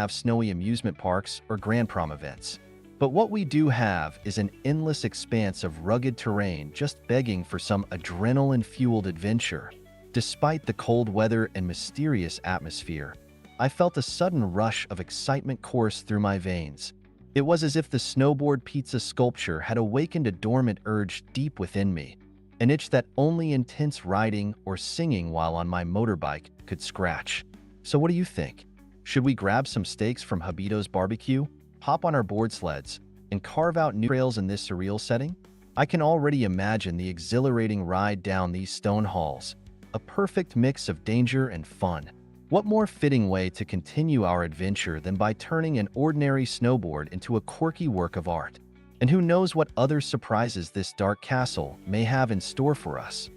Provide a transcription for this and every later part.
have snowy amusement parks or Grand Prom events. But what we do have is an endless expanse of rugged terrain just begging for some adrenaline-fueled adventure. Despite the cold weather and mysterious atmosphere, I felt a sudden rush of excitement course through my veins. It was as if the snowboard pizza sculpture had awakened a dormant urge deep within me, an itch that only intense riding or singing while on my motorbike could scratch. So what do you think? Should we grab some steaks from Habito's barbecue, hop on our board sleds, and carve out new trails in this surreal setting? I can already imagine the exhilarating ride down these stone halls, a perfect mix of danger and fun. What more fitting way to continue our adventure than by turning an ordinary snowboard into a quirky work of art? And who knows what other surprises this dark castle may have in store for us?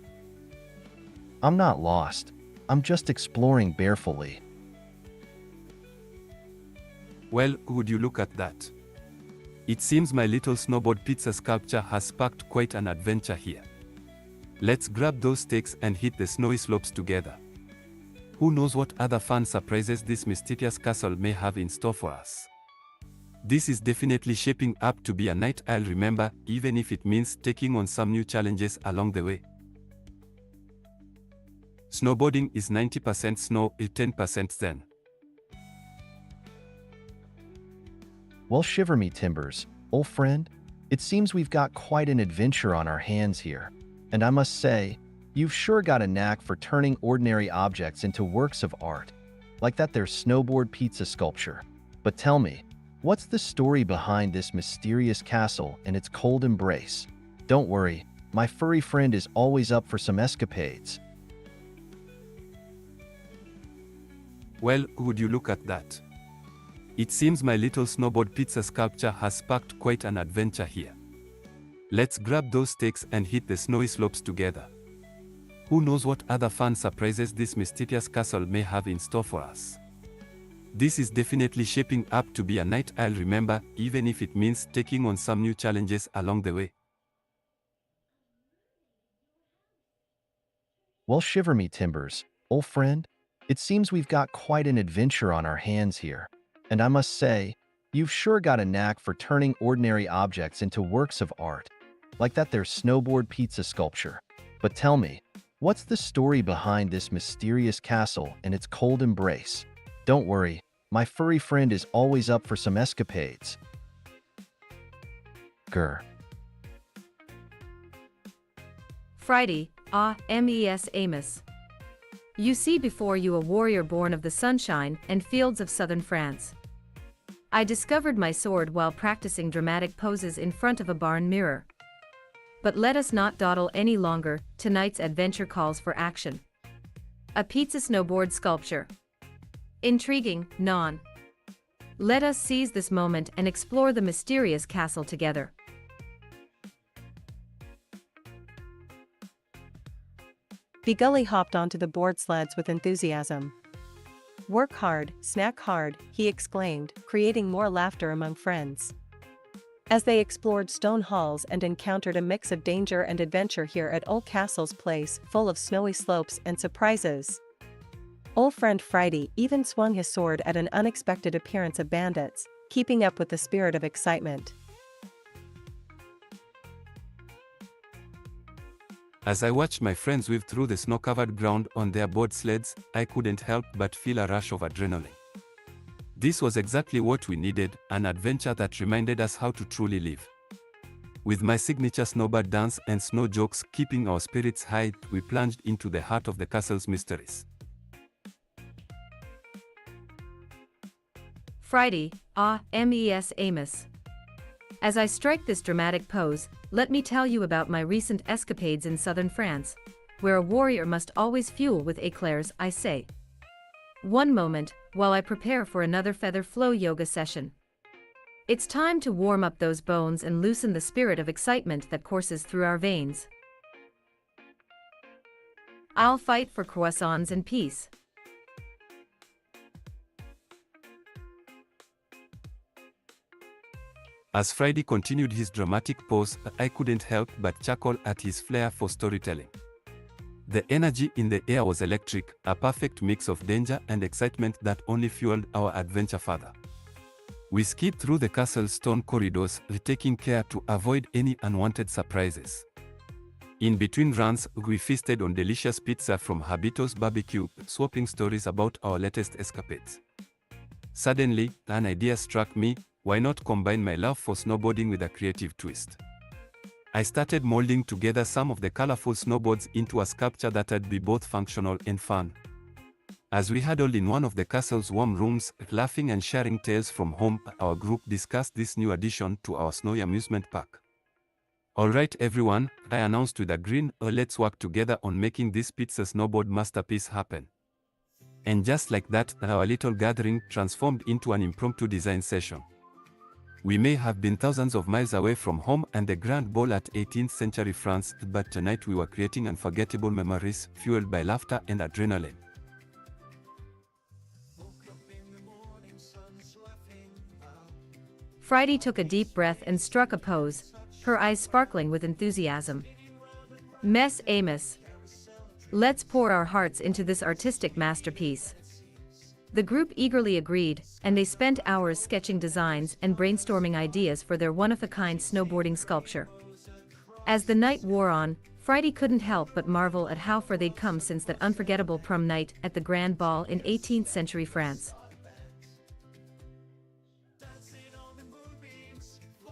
I'm not lost. I'm just exploring barefully. Well, would you look at that? It seems my little snowboard pizza sculpture has sparked quite an adventure here. Let's grab those steaks and hit the snowy slopes together. Who knows what other fun surprises this mysterious castle may have in store for us? This is definitely shaping up to be a night I'll remember, even if it means taking on some new challenges along the way. Snowboarding is 90% snow, 10% zen. Well, shiver me timbers, old friend. It seems we've got quite an adventure on our hands here. And I must say, you've sure got a knack for turning ordinary objects into works of art, like that there snowboard pizza sculpture. But tell me, what's the story behind this mysterious castle and its cold embrace? Don't worry, my furry friend is always up for some escapades. Well, would you look at that? It seems my little snowboard pizza sculpture has sparked quite an adventure here. Let's grab those steaks and hit the snowy slopes together. Who knows what other fun surprises this mysterious castle may have in store for us? This is definitely shaping up to be a night I'll remember, even if it means taking on some new challenges along the way. Well, shiver me timbers, old friend. It seems we've got quite an adventure on our hands here. And I must say, you've sure got a knack for turning ordinary objects into works of art, like that there snowboard pizza sculpture. But tell me, what's the story behind this mysterious castle and its cold embrace? Don't worry, my furry friend is always up for some escapades. Grr. Friday, mes Amos. You see before you a warrior born of the sunshine and fields of southern France. I discovered my sword while practicing dramatic poses in front of a barn mirror. But let us not dawdle any longer, tonight's adventure calls for action. A pizza snowboard sculpture. Intriguing, non. Let us seize this moment and explore the mysterious castle together. Gully hopped onto the board sleds with enthusiasm. "Work hard, snack hard," he exclaimed, creating more laughter among friends. As they explored stone halls and encountered a mix of danger and adventure here at Old Castle's place full of snowy slopes and surprises. Old friend Friday even swung his sword at an unexpected appearance of bandits, keeping up with the spirit of excitement. As I watched my friends weave through the snow-covered ground on their board sleds, I couldn't help but feel a rush of adrenaline. This was exactly what we needed, an adventure that reminded us how to truly live. With my signature snowbird dance and snow jokes keeping our spirits high, we plunged into the heart of the castle's mysteries. Friday, mes Amos. As I strike this dramatic pose, let me tell you about my recent escapades in southern France, where a warrior must always fuel with éclairs, I say. One moment, while I prepare for another feather flow yoga session. It's time to warm up those bones and loosen the spirit of excitement that courses through our veins. I'll fight for croissants and peace. As Friday continued his dramatic pose, I couldn't help but chuckle at his flair for storytelling. The energy in the air was electric, a perfect mix of danger and excitement that only fueled our adventure further. We skipped through the castle's stone corridors, taking care to avoid any unwanted surprises. In between runs, we feasted on delicious pizza from Habito's barbecue, swapping stories about our latest escapades. Suddenly, an idea struck me: why not combine my love for snowboarding with a creative twist? I started molding together some of the colorful snowboards into a sculpture that would be both functional and fun. As we huddled in one of the castle's warm rooms, laughing and sharing tales from home, our group discussed this new addition to our snowy amusement park. "Alright everyone," I announced with a grin, "let's work together on making this pizza snowboard masterpiece happen." And just like that, our little gathering transformed into an impromptu design session. We may have been thousands of miles away from home and the grand ball at 18th century France, but tonight we were creating unforgettable memories, fueled by laughter and adrenaline. Friday took a deep breath and struck a pose, her eyes sparkling with enthusiasm. Mess Amos. Let's pour our hearts into this artistic masterpiece. The group eagerly agreed, and they spent hours sketching designs and brainstorming ideas for their one-of-a-kind snowboarding sculpture. As the night wore on, Friday couldn't help but marvel at how far they'd come since that unforgettable prom night at the Grand Ball in 18th century France.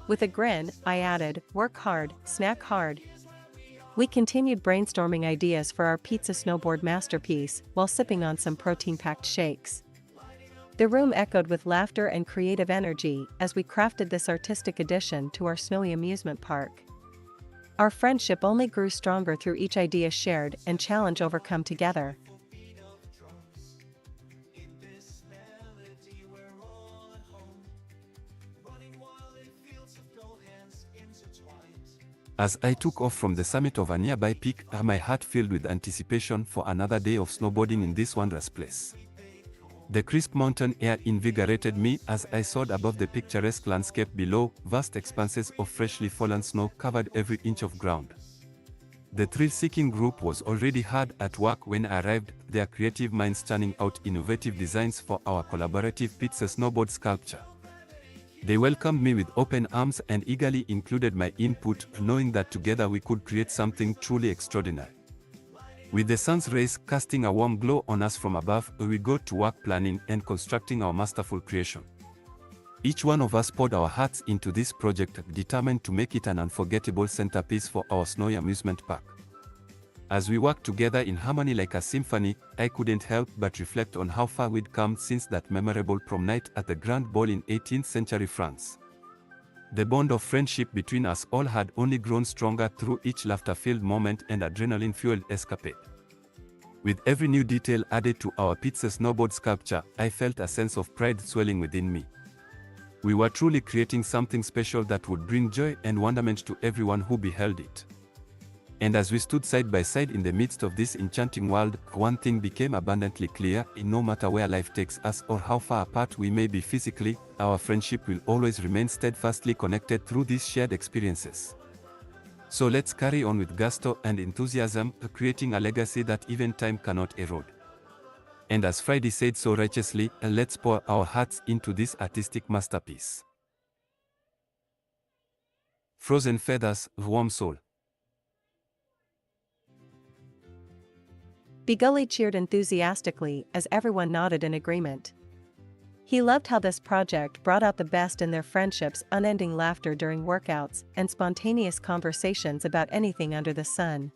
With a grin, I added, "Work hard, snack hard." We continued brainstorming ideas for our pizza snowboard masterpiece while sipping on some protein-packed shakes. The room echoed with laughter and creative energy as we crafted this artistic addition to our snowy amusement park. Our friendship only grew stronger through each idea shared and challenge overcome together. As I took off from the summit of a nearby peak, my heart filled with anticipation for another day of snowboarding in this wondrous place. The crisp mountain air invigorated me as I soared above the picturesque landscape below. Vast expanses of freshly fallen snow covered every inch of ground. The thrill-seeking group was already hard at work when I arrived, their creative minds churning out innovative designs for our collaborative pizza snowboard sculpture. They welcomed me with open arms and eagerly included my input, knowing that together we could create something truly extraordinary. With the sun's rays casting a warm glow on us from above, we got to work planning and constructing our masterful creation. Each one of us poured our hearts into this project, determined to make it an unforgettable centerpiece for our snowy amusement park. As we worked together in harmony like a symphony, I couldn't help but reflect on how far we'd come since that memorable prom night at the Grand Ball in 18th century France. The bond of friendship between us all had only grown stronger through each laughter-filled moment and adrenaline-fueled escapade. With every new detail added to our pizza snowboard sculpture, I felt a sense of pride swelling within me. We were truly creating something special that would bring joy and wonderment to everyone who beheld it. And as we stood side by side in the midst of this enchanting world, one thing became abundantly clear: no matter where life takes us or how far apart we may be physically, our friendship will always remain steadfastly connected through these shared experiences. So let's carry on with gusto and enthusiasm, creating a legacy that even time cannot erode. And as Friday said so righteously, let's pour our hearts into this artistic masterpiece. Frozen feathers, warm soul. Bigully cheered enthusiastically as everyone nodded in agreement. He loved how this project brought out the best in their friendships, unending laughter during workouts, and spontaneous conversations about anything under the sun.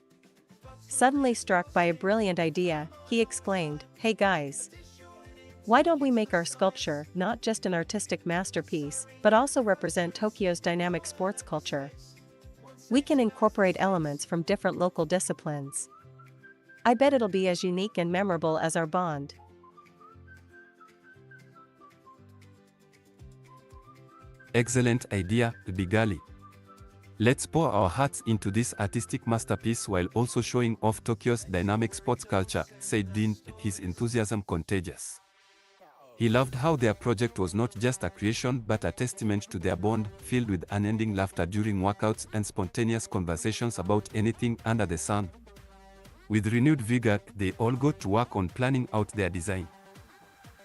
Suddenly struck by a brilliant idea, he exclaimed, "Hey guys! Why don't we make our sculpture not just an artistic masterpiece, but also represent Tokyo's dynamic sports culture? We can incorporate elements from different local disciplines. I bet it'll be as unique and memorable as our bond." Excellent idea, Bigali. Let's pour our hearts into this artistic masterpiece while also showing off Tokyo's dynamic sports culture, said Dean, his enthusiasm contagious. He loved how their project was not just a creation but a testament to their bond, filled with unending laughter during workouts and spontaneous conversations about anything under the sun. With renewed vigor, they all got to work on planning out their design.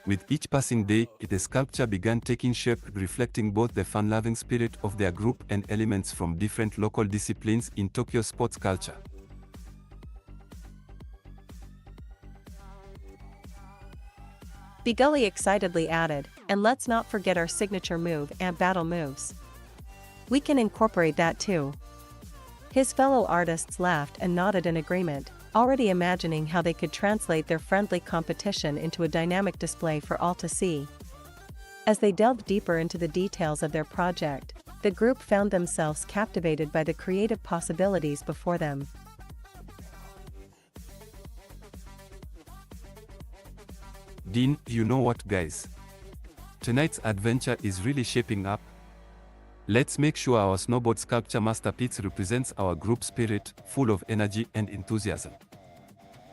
With each passing day, the sculpture began taking shape, reflecting both the fun-loving spirit of their group and elements from different local disciplines in Tokyo sports culture. Bigully excitedly added, and let's not forget our signature move and battle moves. We can incorporate that too. His fellow artists laughed and nodded in agreement, already imagining how they could translate their friendly competition into a dynamic display for all to see. As they delved deeper into the details of their project, the group found themselves captivated by the creative possibilities before them. Dean, you know what, guys? Tonight's adventure is really shaping up. Let's make sure our snowboard sculpture masterpiece represents our group spirit, full of energy and enthusiasm.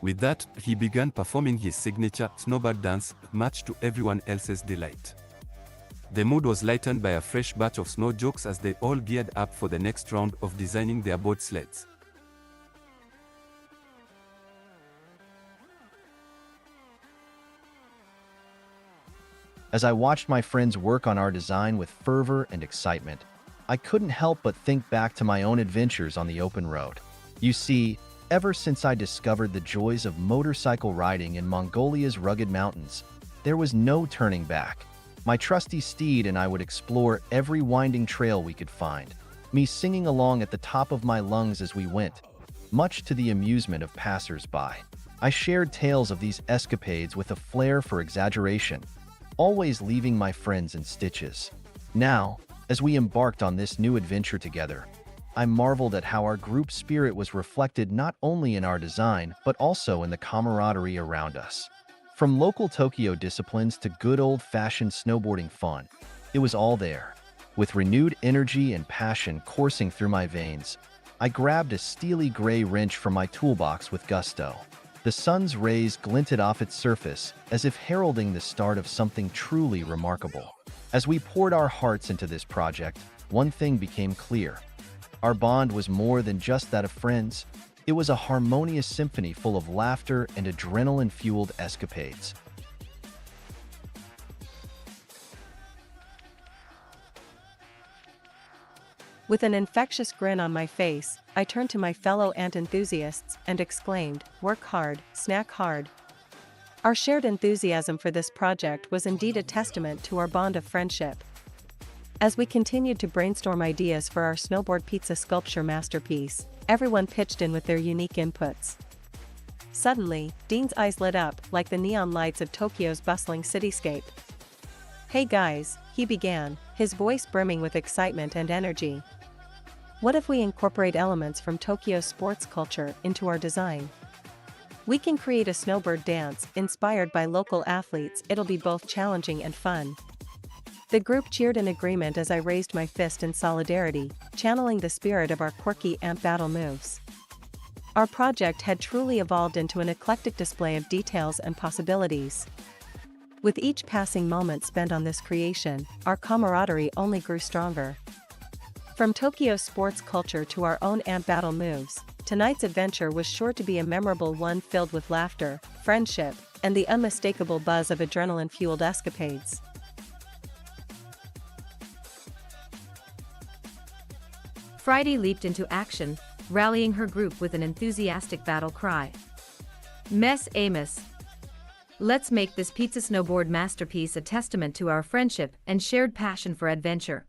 With that, he began performing his signature snowboard dance, much to everyone else's delight. The mood was lightened by a fresh batch of snow jokes as they all geared up for the next round of designing their board sleds. As I watched my friends work on our design with fervor and excitement, I couldn't help but think back to my own adventures on the open road. You see, ever since I discovered the joys of motorcycle riding in Mongolia's rugged mountains, there was no turning back. My trusty steed and I would explore every winding trail we could find, me singing along at the top of my lungs as we went, much to the amusement of passers-by. I shared tales of these escapades with a flair for exaggeration, always leaving my friends in stitches. Now, as we embarked on this new adventure together, I marveled at how our group spirit was reflected not only in our design, but also in the camaraderie around us. From local Tokyo disciplines to good old-fashioned snowboarding fun, it was all there. With renewed energy and passion coursing through my veins, I grabbed a steely gray wrench from my toolbox with gusto. The sun's rays glinted off its surface, as if heralding the start of something truly remarkable. As we poured our hearts into this project, one thing became clear. Our bond was more than just that of friends. It was a harmonious symphony full of laughter and adrenaline-fueled escapades. With an infectious grin on my face, I turned to my fellow ant enthusiasts and exclaimed, "Work hard, snack hard." Our shared enthusiasm for this project was indeed a testament to our bond of friendship. As we continued to brainstorm ideas for our snowboard pizza sculpture masterpiece, everyone pitched in with their unique inputs. Suddenly, Dean's eyes lit up like the neon lights of Tokyo's bustling cityscape. "Hey guys," he began, his voice brimming with excitement and energy. "What if we incorporate elements from Tokyo's sports culture into our design? We can create a snowboard dance inspired by local athletes. It'll be both challenging and fun." The group cheered in agreement as I raised my fist in solidarity, channeling the spirit of our quirky ant battle moves. Our project had truly evolved into an eclectic display of details and possibilities. With each passing moment spent on this creation, our camaraderie only grew stronger. From Tokyo's sports culture to our own ant battle moves, tonight's adventure was sure to be a memorable one filled with laughter, friendship, and the unmistakable buzz of adrenaline-fueled escapades. Friday leaped into action, rallying her group with an enthusiastic battle cry. "Mes Amos! Let's make this pizza snowboard masterpiece a testament to our friendship and shared passion for adventure."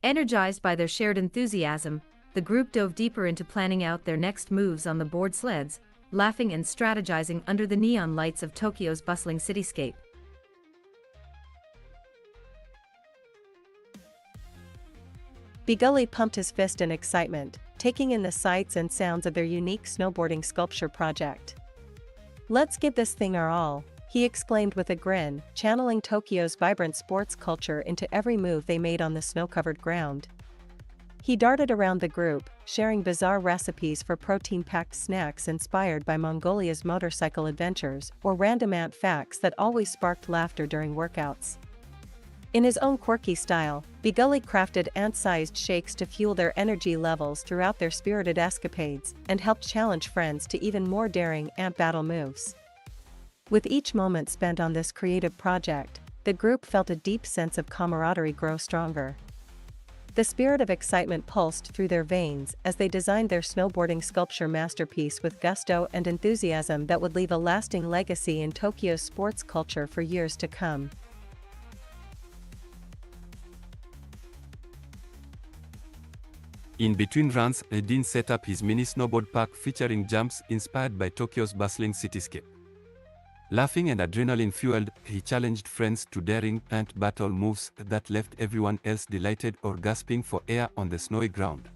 Energized by their shared enthusiasm, the group dove deeper into planning out their next moves on the board sleds, laughing and strategizing under the neon lights of Tokyo's bustling cityscape. Bigully pumped his fist in excitement, taking in the sights and sounds of their unique snowboarding sculpture project. "Let's give this thing our all," he exclaimed with a grin, channeling Tokyo's vibrant sports culture into every move they made on the snow-covered ground. He darted around the group, sharing bizarre recipes for protein-packed snacks inspired by Mongolia's motorcycle adventures or random ant facts that always sparked laughter during workouts. In his own quirky style, Begully crafted ant-sized shakes to fuel their energy levels throughout their spirited escapades and helped challenge friends to even more daring ant battle moves. With each moment spent on this creative project, the group felt a deep sense of camaraderie grow stronger. The spirit of excitement pulsed through their veins as they designed their snowboarding sculpture masterpiece with gusto and enthusiasm that would leave a lasting legacy in Tokyo's sports culture for years to come. In between runs, Dean set up his mini snowboard park featuring jumps inspired by Tokyo's bustling cityscape. Laughing and adrenaline-fueled, he challenged friends to daring ant battle moves that left everyone else delighted or gasping for air on the snowy ground.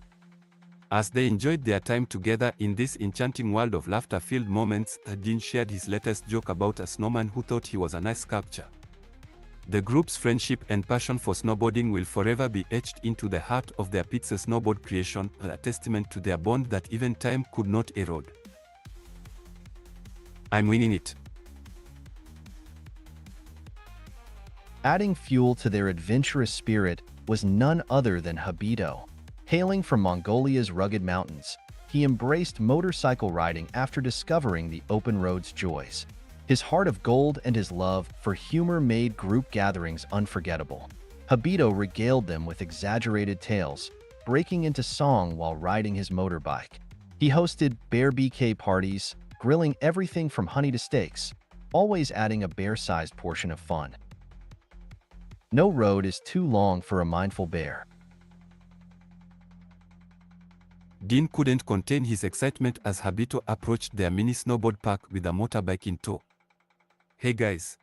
As they enjoyed their time together in this enchanting world of laughter-filled moments, Dean shared his latest joke about a snowman who thought he was an ice sculpture. The group's friendship and passion for snowboarding will forever be etched into the heart of their pizza snowboard creation, a testament to their bond that even time could not erode. I'm winning it. Adding fuel to their adventurous spirit was none other than Habito. Hailing from Mongolia's rugged mountains, he embraced motorcycle riding after discovering the open road's joys. His heart of gold and his love for humor made group gatherings unforgettable. Habito regaled them with exaggerated tales, breaking into song while riding his motorbike. He hosted bear BK parties, grilling everything from honey to steaks, always adding a bear-sized portion of fun. No road is too long for a mindful bear. Dean couldn't contain his excitement as Habito approached their mini snowboard park with a motorbike in tow. "Hey guys!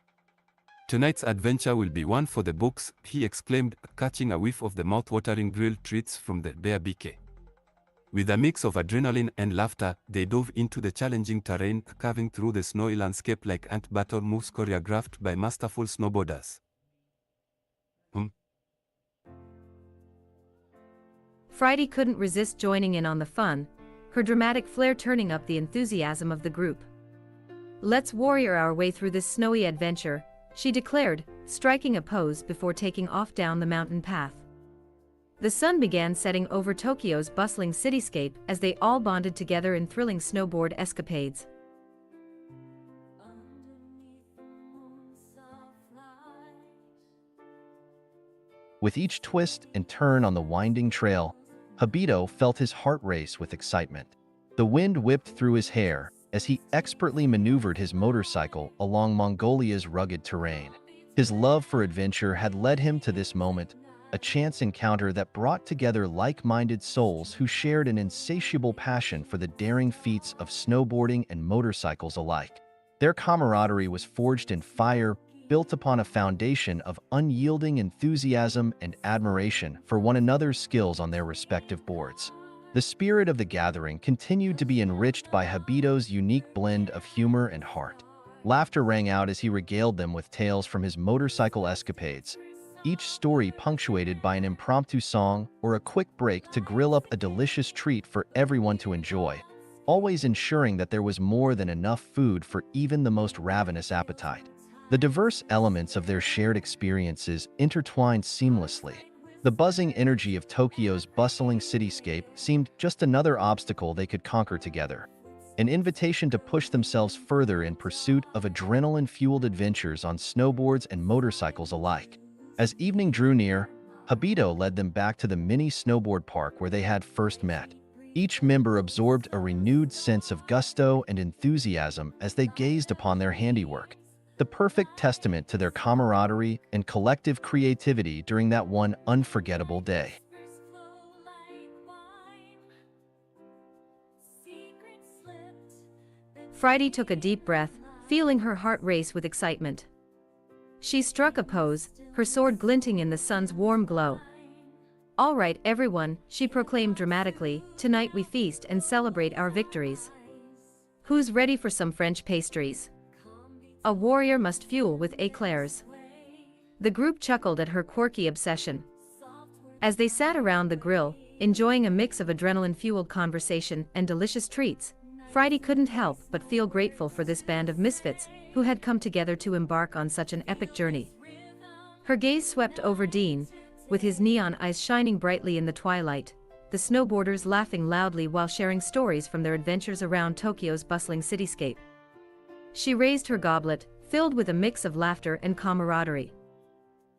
Tonight's adventure will be one for the books," he exclaimed, catching a whiff of the mouth-watering grilled treats from the bear BK. With a mix of adrenaline and laughter, they dove into the challenging terrain, carving through the snowy landscape like ant battle moves choreographed by masterful snowboarders. Friday couldn't resist joining in on the fun, her dramatic flair turning up the enthusiasm of the group. "Let's warrior our way through this snowy adventure," she declared, striking a pose before taking off down the mountain path. The sun began setting over Tokyo's bustling cityscape as they all bonded together in thrilling snowboard escapades. With each twist and turn on the winding trail, Habito felt his heart race with excitement. The wind whipped through his hair as he expertly maneuvered his motorcycle along Mongolia's rugged terrain. His love for adventure had led him to this moment, a chance encounter that brought together like-minded souls who shared an insatiable passion for the daring feats of snowboarding and motorcycles alike. Their camaraderie was forged in fire, built upon a foundation of unyielding enthusiasm and admiration for one another's skills on their respective boards. The spirit of the gathering continued to be enriched by Habito's unique blend of humor and heart. Laughter rang out as he regaled them with tales from his motorcycle escapades, each story punctuated by an impromptu song or a quick break to grill up a delicious treat for everyone to enjoy, always ensuring that there was more than enough food for even the most ravenous appetite. The diverse elements of their shared experiences intertwined seamlessly. The buzzing energy of Tokyo's bustling cityscape seemed just another obstacle they could conquer together, an invitation to push themselves further in pursuit of adrenaline-fueled adventures on snowboards and motorcycles alike. As evening drew near, Habito led them back to the mini snowboard park where they had first met. Each member absorbed a renewed sense of gusto and enthusiasm as they gazed upon their handiwork, the perfect testament to their camaraderie and collective creativity during that one unforgettable day. Friday took a deep breath, feeling her heart race with excitement. She struck a pose, her sword glinting in the sun's warm glow. "All right, everyone," she proclaimed dramatically, "tonight we feast and celebrate our victories. Who's ready for some French pastries? A warrior must fuel with éclairs." The group chuckled at her quirky obsession. As they sat around the grill, enjoying a mix of adrenaline-fueled conversation and delicious treats, Friday couldn't help but feel grateful for this band of misfits who had come together to embark on such an epic journey. Her gaze swept over Dean, with his neon eyes shining brightly in the twilight, the snowboarders laughing loudly while sharing stories from their adventures around Tokyo's bustling cityscape. She raised her goblet, filled with a mix of laughter and camaraderie.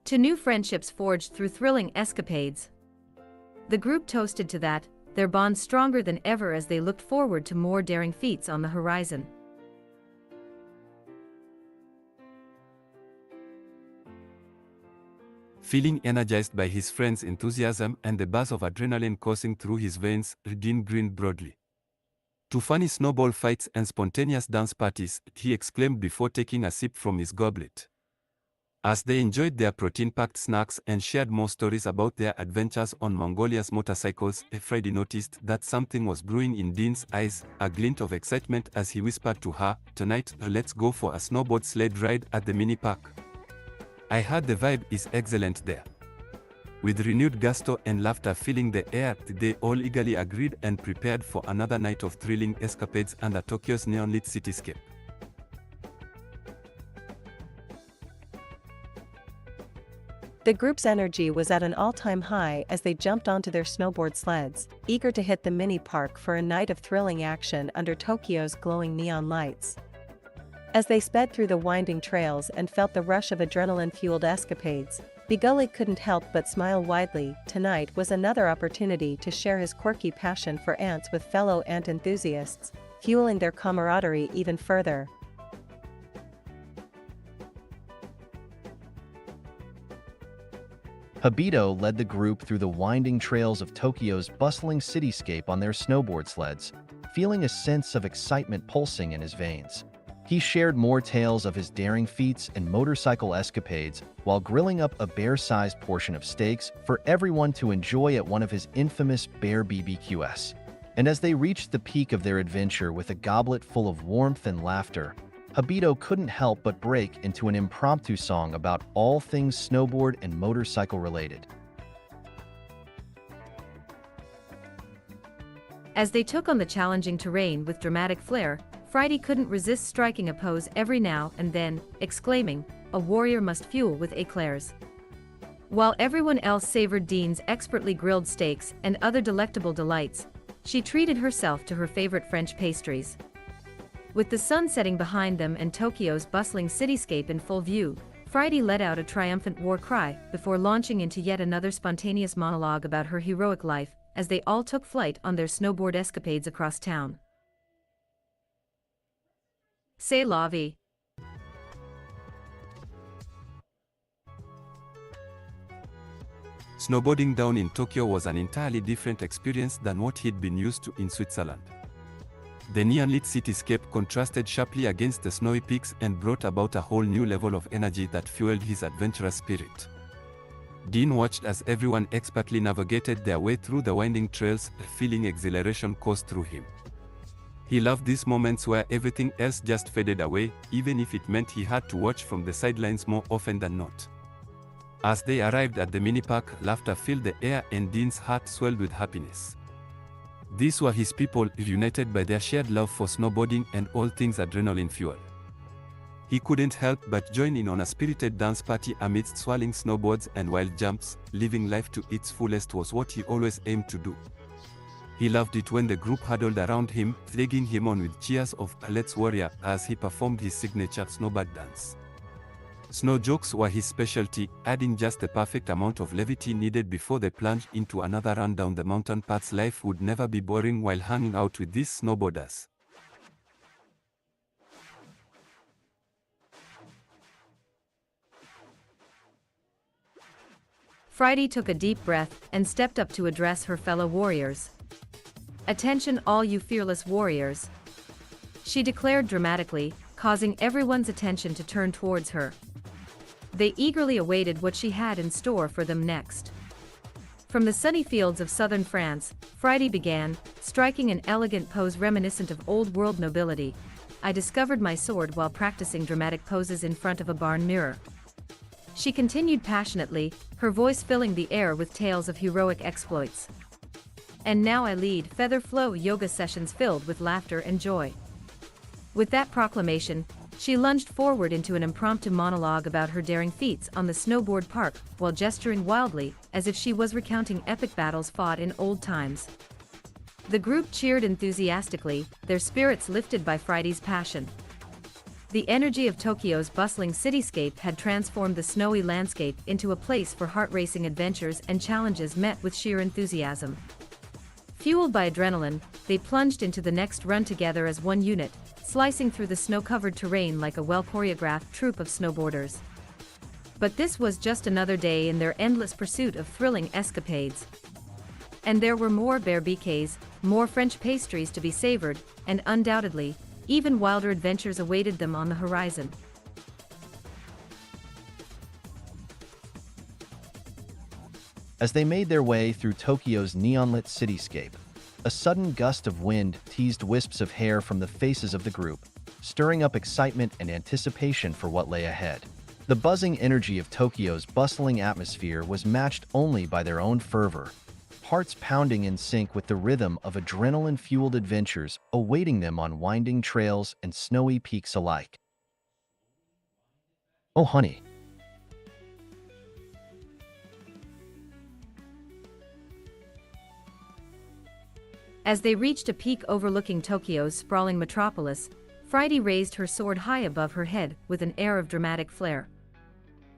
To new friendships forged through thrilling escapades. The group toasted to that, their bond stronger than ever as they looked forward to more daring feats on the horizon. Feeling energized by his friend's enthusiasm and the buzz of adrenaline coursing through his veins, Dean grinned broadly. To funny snowball fights and spontaneous dance parties, he exclaimed before taking a sip from his goblet. As they enjoyed their protein-packed snacks and shared more stories about their adventures on Mongolia's motorcycles, Friday noticed that something was brewing in Dean's eyes, a glint of excitement as he whispered to her, "Tonight, let's go for a snowboard sled ride at the mini park. I heard the vibe is excellent there." With renewed gusto and laughter filling the air, they all eagerly agreed and prepared for another night of thrilling escapades under Tokyo's neon-lit cityscape. The group's energy was at an all-time high as they jumped onto their snowboard sleds, eager to hit the mini park for a night of thrilling action under Tokyo's glowing neon lights. As they sped through the winding trails and felt the rush of adrenaline-fueled escapades, Bigully couldn't help but smile widely. Tonight was another opportunity to share his quirky passion for ants with fellow ant enthusiasts, fueling their camaraderie even further. Hibito led the group through the winding trails of Tokyo's bustling cityscape on their snowboard sleds, feeling a sense of excitement pulsing in his veins. He shared more tales of his daring feats and motorcycle escapades while grilling up a bear-sized portion of steaks for everyone to enjoy at one of his infamous bear BBQs. And as they reached the peak of their adventure with a goblet full of warmth and laughter, Hibito couldn't help but break into an impromptu song about all things snowboard and motorcycle related. As they took on the challenging terrain with dramatic flair, Friday couldn't resist striking a pose every now and then, exclaiming, "A warrior must fuel with éclairs." While everyone else savored Dean's expertly grilled steaks and other delectable delights, she treated herself to her favorite French pastries. With the sun setting behind them and Tokyo's bustling cityscape in full view, Friday let out a triumphant war cry before launching into yet another spontaneous monologue about her heroic life as they all took flight on their snowboard escapades across town. C'est la vie. Snowboarding down in Tokyo was an entirely different experience than what he'd been used to in Switzerland. The neon-lit cityscape contrasted sharply against the snowy peaks and brought about a whole new level of energy that fueled his adventurous spirit. Dean watched as everyone expertly navigated their way through the winding trails, feeling exhilaration course through him. He loved these moments where everything else just faded away, even if it meant he had to watch from the sidelines more often than not. As they arrived at the mini park, laughter filled the air and Dean's heart swelled with happiness. These were his people, united by their shared love for snowboarding and all things adrenaline fuel. He couldn't help but join in on a spirited dance party amidst swirling snowboards and wild jumps. Living life to its fullest was what he always aimed to do. He loved it when the group huddled around him, egging him on with cheers of "Let's Warrior" as he performed his signature snowbird dance. Snow jokes were his specialty, adding just the perfect amount of levity needed before they plunged into another run down the mountain paths. Life would never be boring while hanging out with these snowboarders. Friday took a deep breath and stepped up to address her fellow warriors. "Attention all you fearless warriors," she declared dramatically, causing everyone's attention to turn towards her. They eagerly awaited what she had in store for them next. From the sunny fields of southern France, Friday began, striking an elegant pose reminiscent of old-world nobility. "I discovered my sword while practicing dramatic poses in front of a barn mirror." She continued passionately, her voice filling the air with tales of heroic exploits. "And now I lead feather flow yoga sessions filled with laughter and joy." With that proclamation, She lunged forward into an impromptu monologue about her daring feats on the snowboard park while gesturing wildly as if she was recounting epic battles fought in old times. The group cheered enthusiastically, their spirits lifted by Friday's passion. The energy of Tokyo's bustling cityscape had transformed the snowy landscape into a place for heart-racing adventures and challenges met with sheer enthusiasm. Fueled by adrenaline, they plunged into the next run together as one unit, slicing through the snow-covered terrain like a well-choreographed troupe of snowboarders. But this was just another day in their endless pursuit of thrilling escapades. And there were more bear bouquets, more French pastries to be savored, and undoubtedly, even wilder adventures awaited them on the horizon. As they made their way through Tokyo's neon-lit cityscape, a sudden gust of wind teased wisps of hair from the faces of the group, stirring up excitement and anticipation for what lay ahead. The buzzing energy of Tokyo's bustling atmosphere was matched only by their own fervor, hearts pounding in sync with the rhythm of adrenaline-fueled adventures awaiting them on winding trails and snowy peaks alike. Oh, honey. As they reached a peak overlooking Tokyo's sprawling metropolis, Friday raised her sword high above her head with an air of dramatic flair.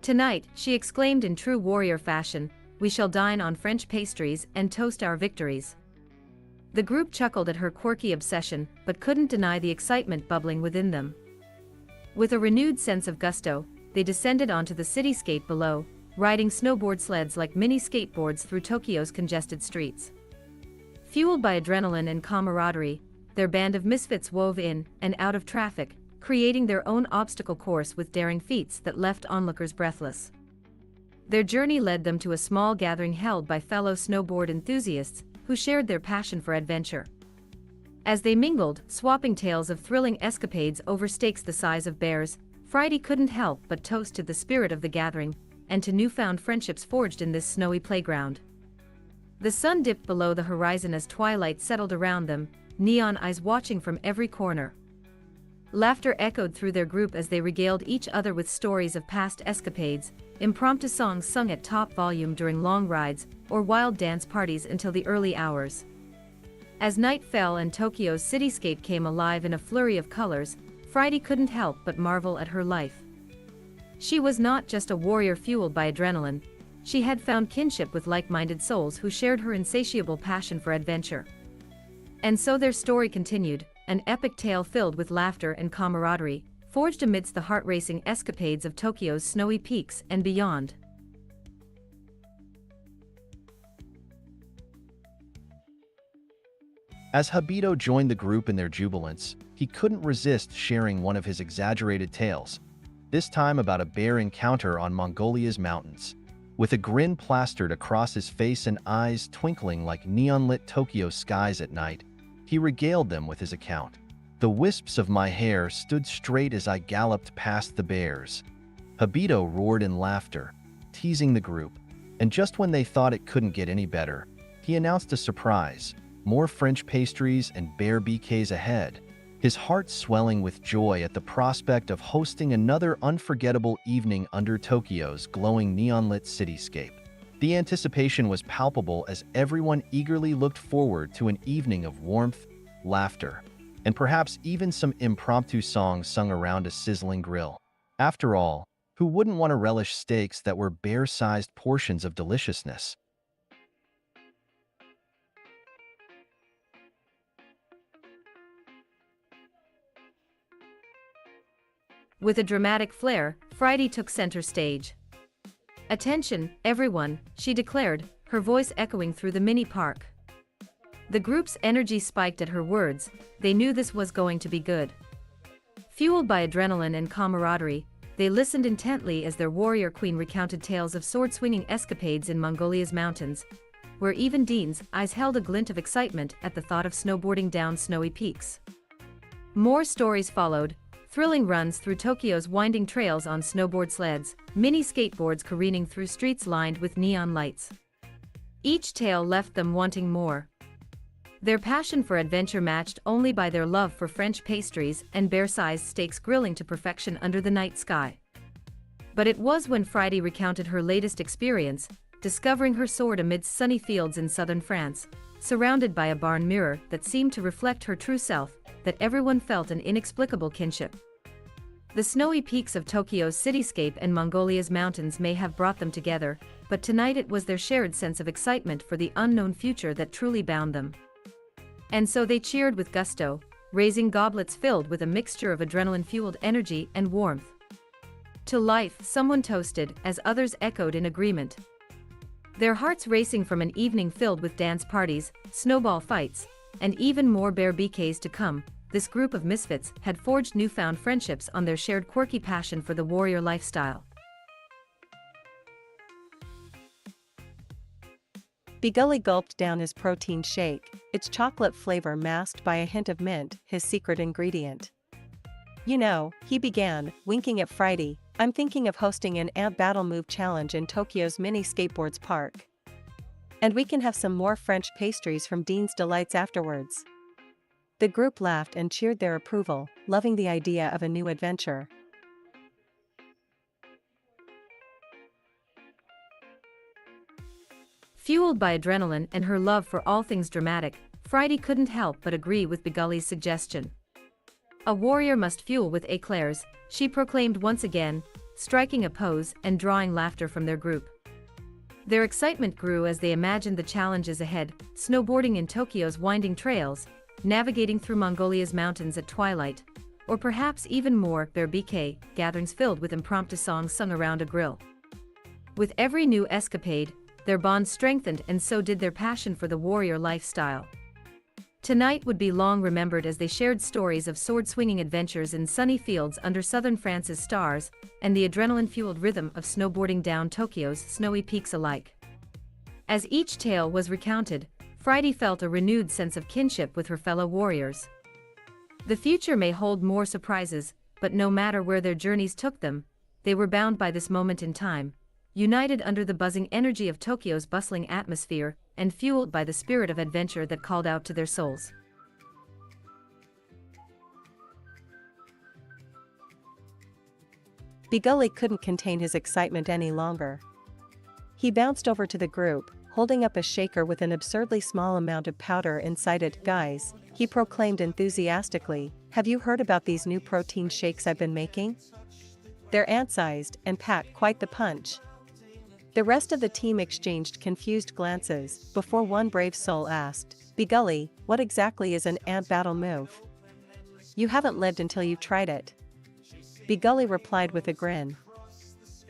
"Tonight," she exclaimed in true warrior fashion, "we shall dine on French pastries and toast our victories." The group chuckled at her quirky obsession, but couldn't deny the excitement bubbling within them. With a renewed sense of gusto, they descended onto the cityscape below, riding snowboard sleds like mini skateboards through Tokyo's congested streets. Fueled by adrenaline and camaraderie, their band of misfits wove in and out of traffic, creating their own obstacle course with daring feats that left onlookers breathless. Their journey led them to a small gathering held by fellow snowboard enthusiasts who shared their passion for adventure. As they mingled, swapping tales of thrilling escapades over stakes the size of bears, Friday couldn't help but toast to the spirit of the gathering and to newfound friendships forged in this snowy playground. The sun dipped below the horizon as twilight settled around them, neon eyes watching from every corner. Laughter echoed through their group as they regaled each other with stories of past escapades, impromptu songs sung at top volume during long rides, or wild dance parties until the early hours. As night fell and Tokyo's cityscape came alive in a flurry of colors, Friday couldn't help but marvel at her life. She was not just a warrior fueled by adrenaline. She had found kinship with like-minded souls who shared her insatiable passion for adventure. And so their story continued, an epic tale filled with laughter and camaraderie, forged amidst the heart-racing escapades of Tokyo's snowy peaks and beyond. As Habito joined the group in their jubilance, he couldn't resist sharing one of his exaggerated tales, this time about a bear encounter on Mongolia's mountains. With a grin plastered across his face and eyes twinkling like neon-lit Tokyo skies at night, he regaled them with his account. The wisps of my hair stood straight as I galloped past the bears. Habito roared in laughter, teasing the group, and just when they thought it couldn't get any better, he announced a surprise, more French pastries and bear bouquets ahead, his heart swelling with joy at the prospect of hosting another unforgettable evening under Tokyo's glowing neon-lit cityscape. The anticipation was palpable as everyone eagerly looked forward to an evening of warmth, laughter, and perhaps even some impromptu songs sung around a sizzling grill. After all, who wouldn't want to relish steaks that were bear-sized portions of deliciousness? With a dramatic flair, Friday took center stage. "Attention, everyone," she declared, her voice echoing through the mini park. The group's energy spiked at her words. They knew this was going to be good. Fueled by adrenaline and camaraderie, they listened intently as their warrior queen recounted tales of sword-swinging escapades in Mongolia's mountains, where even Dean's eyes held a glint of excitement at the thought of snowboarding down snowy peaks. More stories followed, thrilling runs through Tokyo's winding trails on snowboard sleds, mini skateboards careening through streets lined with neon lights. Each tale left them wanting more. Their passion for adventure matched only by their love for French pastries and bear-sized steaks grilling to perfection under the night sky. But it was when Friday recounted her latest experience, discovering her sword amidst sunny fields in southern France, surrounded by a barn mirror that seemed to reflect her true self, that everyone felt an inexplicable kinship. The snowy peaks of Tokyo's cityscape and Mongolia's mountains may have brought them together, but tonight it was their shared sense of excitement for the unknown future that truly bound them. And so they cheered with gusto, raising goblets filled with a mixture of adrenaline-fueled energy and warmth. To life, someone toasted, as others echoed in agreement. Their hearts racing from an evening filled with dance parties, snowball fights, and even more bear bouquets to come, this group of misfits had forged newfound friendships on their shared quirky passion for the warrior lifestyle. Bigully gulped down his protein shake, its chocolate flavor masked by a hint of mint, his secret ingredient. You know, he began, winking at Friday, I'm thinking of hosting an ant battle move challenge in Tokyo's mini skateboards park. And we can have some more French pastries from Dean's Delights afterwards. The group laughed and cheered their approval, loving the idea of a new adventure. Fueled by adrenaline and her love for all things dramatic, Friday couldn't help but agree with Bigully's suggestion. A warrior must fuel with éclairs, she proclaimed once again, striking a pose and drawing laughter from their group. Their excitement grew as they imagined the challenges ahead, snowboarding in Tokyo's winding trails, navigating through Mongolia's mountains at twilight, or perhaps even more bear bouquet gatherings filled with impromptu songs sung around a grill. With every new escapade, their bond strengthened, and so did their passion for the warrior lifestyle. Tonight would be long remembered as they shared stories of sword-swinging adventures in sunny fields under southern France's stars, and the adrenaline-fueled rhythm of snowboarding down Tokyo's snowy peaks alike. As each tale was recounted, Friday felt a renewed sense of kinship with her fellow warriors. The future may hold more surprises, but no matter where their journeys took them, they were bound by this moment in time, united under the buzzing energy of Tokyo's bustling atmosphere, and fueled by the spirit of adventure that called out to their souls. Bigully couldn't contain his excitement any longer. He bounced over to the group, holding up a shaker with an absurdly small amount of powder inside it. Guys, he proclaimed enthusiastically, have you heard about these new protein shakes I've been making? They're ant-sized and pack quite the punch. The rest of the team exchanged confused glances before one brave soul asked, Bigully, what exactly is an ant battle move? You haven't lived until you tried it. Bigully replied with a grin.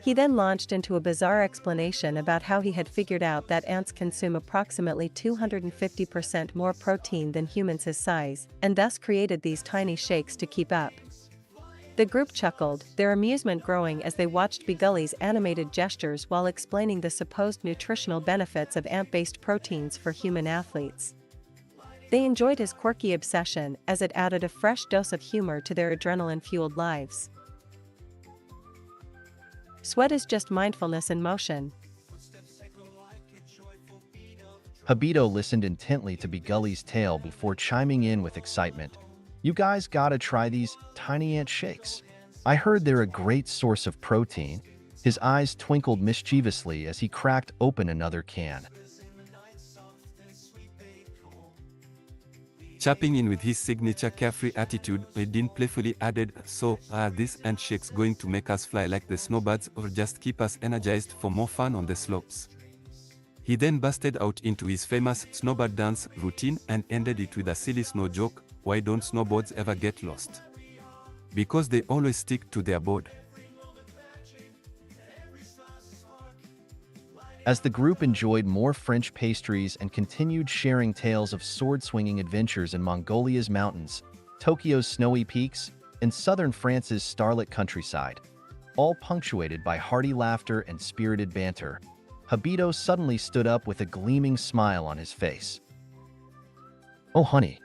He then launched into a bizarre explanation about how he had figured out that ants consume approximately 250% more protein than humans his size, and thus created these tiny shakes to keep up. The group chuckled, their amusement growing as they watched Bigully's animated gestures while explaining the supposed nutritional benefits of ant-based proteins for human athletes. They enjoyed his quirky obsession as it added a fresh dose of humor to their adrenaline-fueled lives. Sweat is just mindfulness in motion. Habito listened intently to Bigully's tale before chiming in with excitement. You guys gotta try these tiny ant shakes. I heard they're a great source of protein. His eyes twinkled mischievously as he cracked open another can. Chapping in with his signature carefree attitude, Dean playfully added, so, are these ant shakes going to make us fly like the snowbirds or just keep us energized for more fun on the slopes? He then busted out into his famous snowbird dance routine and ended it with a silly snow joke, why don't snowboards ever get lost? Because they always stick to their board. As the group enjoyed more French pastries and continued sharing tales of sword-swinging adventures in Mongolia's mountains, Tokyo's snowy peaks, and southern France's starlit countryside, all punctuated by hearty laughter and spirited banter, Habito suddenly stood up with a gleaming smile on his face. Oh, honey.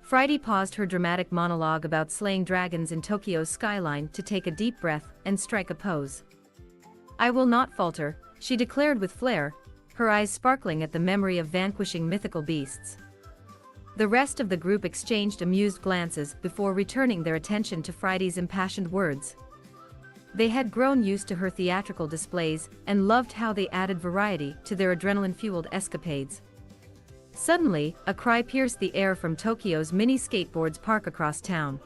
Friday paused her dramatic monologue about slaying dragons in Tokyo's skyline to take a deep breath and strike a pose. I will not falter, she declared with flair, her eyes sparkling at the memory of vanquishing mythical beasts. The rest of the group exchanged amused glances before returning their attention to Friday's impassioned words. They had grown used to her theatrical displays and loved how they added variety to their adrenaline-fueled escapades. Suddenly, a cry pierced the air from Tokyo's mini skateboards park across town.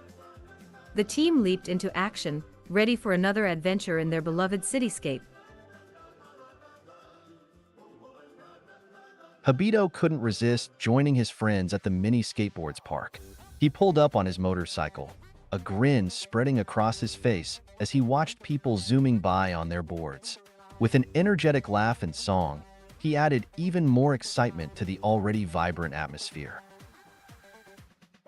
The team leaped into action, ready for another adventure in their beloved cityscape. Habito couldn't resist joining his friends at the mini skateboards park. He pulled up on his motorcycle, a grin spreading across his face as he watched people zooming by on their boards. With an energetic laugh and song, he added even more excitement to the already vibrant atmosphere.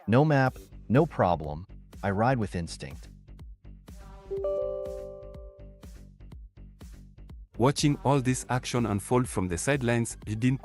No map, no problem. I ride with instinct. Watching all this action unfold from the sidelines, Thiknk